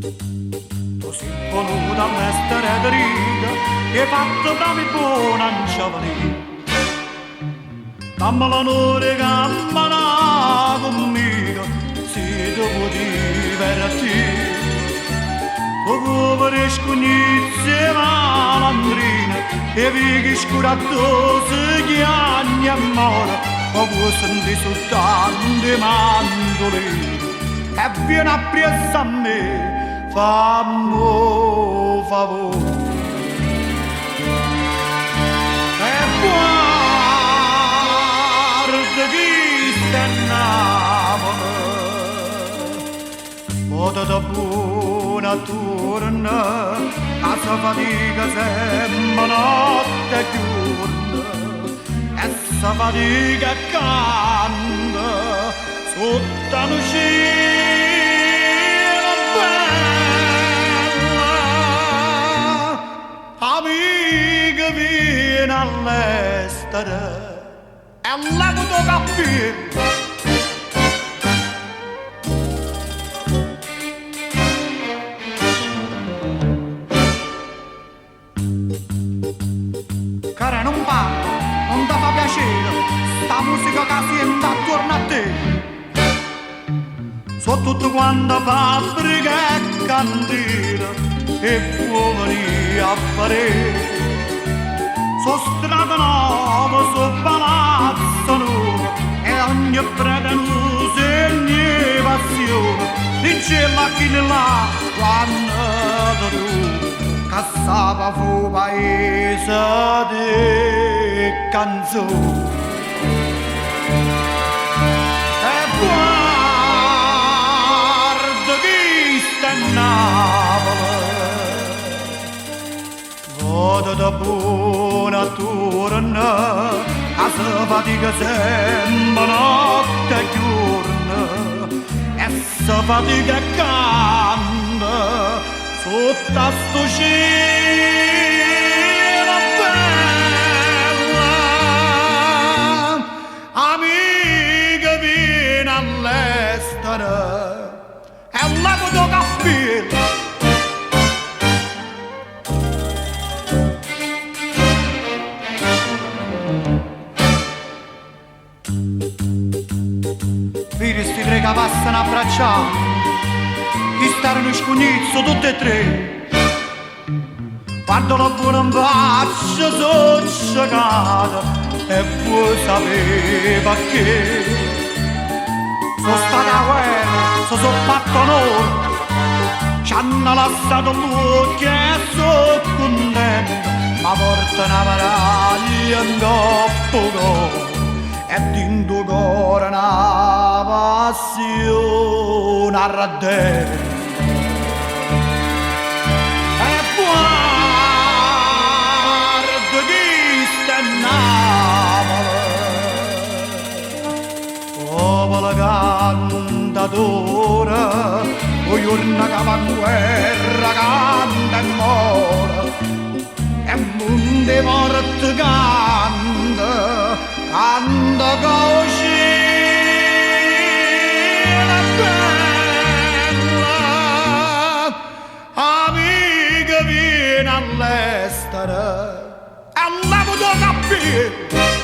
Tu sei voluto all'estero di riga e hai fatto proprio buona in giovanile. Dammi l'onore che ammana conmigo se tu vuoi divertire. O povere scugnizie malandrine e vighi scurattosi che anni amore o vuoi sentire soltanto i mandolini e vieni appresso a me, fammi un favore e guarda chi sta in Napoli, potete buona torna, a sa fatica sembra notte e giorno, e sa fatica canta sotto un cielo bella. Amica vieni all'estero e levo tuo cappello. Cara non parlo, non ti fa piacere, sta musica che sento attorno a te. So tutto quanto fabbrica e candela e fuori a fare. So strada nuova, so palazzo nuovo e ogni pretenuto e ogni passione. Dice la chi là quando tu cassava fu paese di canzoni e guarda chi sta in Napoli, vado da buona torna, a se fatica sembra notte e giorno e se fatica canta sotto a sto cielo bella. Amica vieni all'estero e levo tuo cappello. Vedi sti tre che passano abbracciati, chi starono scugnizzo tutti e tre. Quando la buona in faccia sono sciacata e vuoi sapere perché. Sono stata a guerra, sono fatto onore, ci hanno lasciato l'occhio e sono contento, ma porta una medaglia in coppo d'oro e dentro cuore una passione ardente. Popolo cantatore, o giorno che va in guerra canta e muore, e mondo morto canta, canta così la bella. Amica vieni all'estero e levo tuo cappello.